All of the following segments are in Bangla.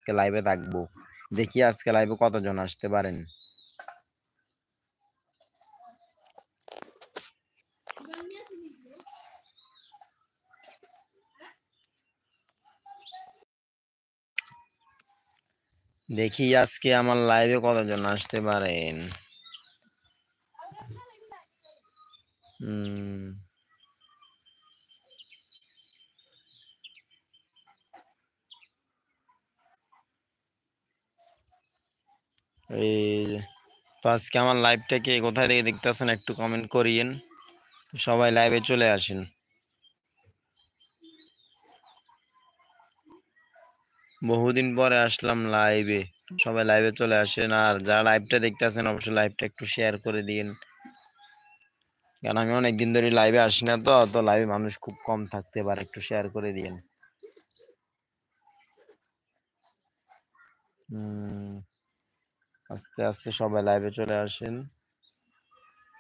আজকে লাইভে থাকবো। দেখি আজকে লাইভে কতজন আসতে পারেন। দেখি আজকে আমার লাইভে কতজন আসতে পারেন। এই তো আজকে আমার লাইভটাকে কোথায় থেকে দেখতেছেন একটু কমেন্ট করিয়েন। সবাই লাইভে চলে আসেন। বহুদিন পরে আসলাম লাইভে, সবাই লাইভে চলে আসেন। আর যারা লাইভটা দেখতেছেন অবশ্যই লাইভটা একটু শেয়ার করে দিন, কারণ আমি অনেকদিন ধরে লাইভে আসি না, তো লাইভে মানুষ খুব কম থাকতে পারে। একটু শেয়ার করে দিন। আস্তে আস্তে সবাই লাইভে চলে আসেন।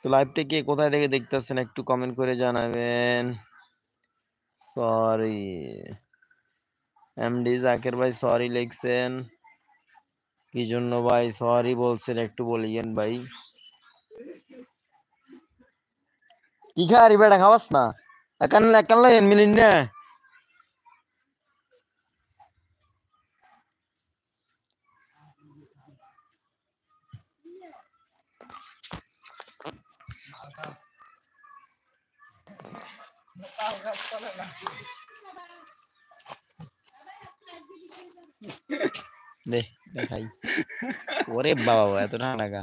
তো লাইভটা কে কোথায় থেকে দেখতেছেন একটু কমেন্ট করে জানাবেন। সরি এমডি জাকের ভাই, সরি লিখছেন কি জন্য ভাই? সরি বলছেন একটু বলিয়েন ভাই। কি খারি বেটা, খাওয়াস না? একান একান লাইন মিলিন না। দে দেখাই। ওরে বাবা এত টাকা।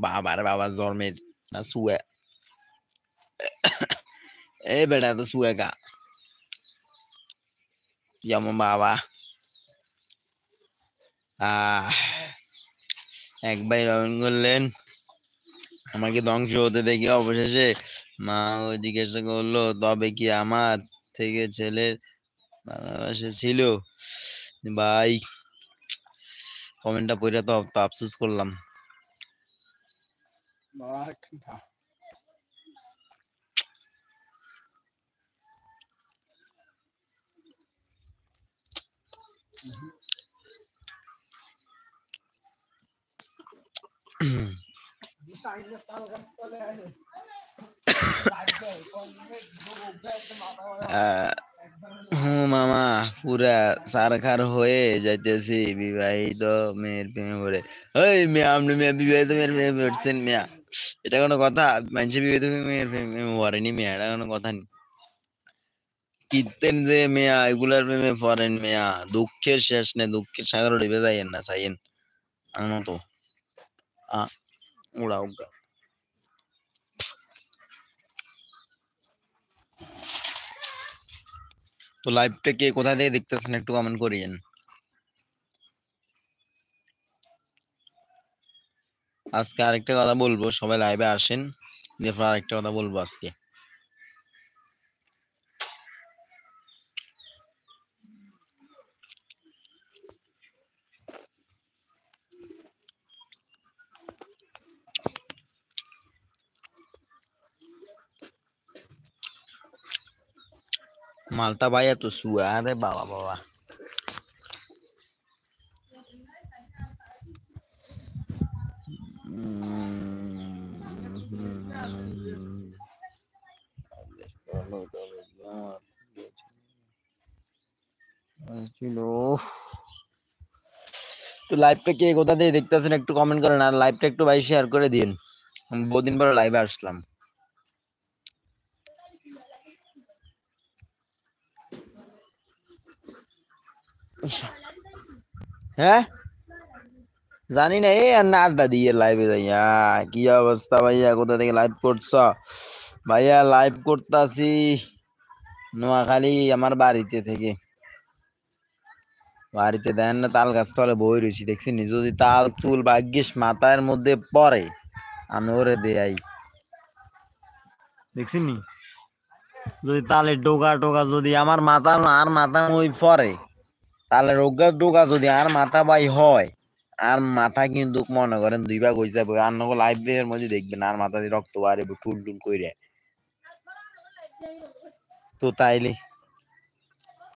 বাবার বাবা জন্মের না শুয়ে। এই বেটা তো শুয়ে কা যেমন বাবা। এক ভাই রন করলেন আমাকে ধ্বংস হতে দেখে অবশেষে মা জিজ্ঞাসা করলো তবে কি আমার থেকে ছেলের ভালোবাসা ছিল? ভাই কমেন্টটা পড়ে তো আফসোস করলাম। মামা পুরা সারখার হয়ে যাইতেছি বিবাহিত মেয়ের প্রেমে পড়ে। ওই মেয়ে, আপনি মেয়ে বিবাহিত মেয়ের প্রেমে পড়ছেন মেয়া? এটা কোনো কথা? মানুষের বিবাহিত মেয়ের প্রেমে পড়েনি মেয়া, এটা কোনো কথা নেই। কীর্তেন যে মেয়া এগুলার প্রেমে পড়েন মেয়া, দুঃখের শেষ নেই, দুঃখের সাগর ডুবে যাইয়েন না চাইয়েন আমার তো উড়া উগা। তো লাইভটা কে কোথা থেকে দেখতেছেন একটু কমেন্ট করিয়েন। আজকে আরেকটা কথা বলবো, সবাই লাইভে আসেন, এরপর আরেকটা কথা বলবো আজকে। মালটা ভাই এত শুয়া, আরে বাবা বাবা। তো লাইভটা কে কোথা থেকে দেখতেছেন একটু কমেন্ট করেন, আর লাইভটা একটু ভাই শেয়ার করে দিন। আমি বহুদিন পরে লাইভে আসলাম। হ্যাঁ জানি না, এই আর না আড্ডা দিয়ে লাইভে যাইয়া কি অবস্থা ভাইয়া? কোথা থেকে লাইভ করছ ভাইয়া? লাইভ করতাছি নোয়াখালী আমার বাড়িতে থেকে। বাড়িতে দেন না, তাল গাছ তলে বই রয়েছি, দেখছি নি? যদি তাল তুল ভাগ্যিস মাথার মধ্যে পড়ে আমি ওরে দেয়াই, দেখছি নি? যদি তালের ডোকা টোকা যদি আমার মাথা আর মাথা ওই পরে, তালের রোগা ডোকা যদি আর মাথা বাই হয়, আর মাথা কিন্তু মনে করেন 2 ভাগ হয়ে যাবে। আর নকল লাইভ এর মধ্যে দেখবেন আর মাথা দিয়ে রক্ত বাড়বে টুল টুল কইরে। তো তাইলে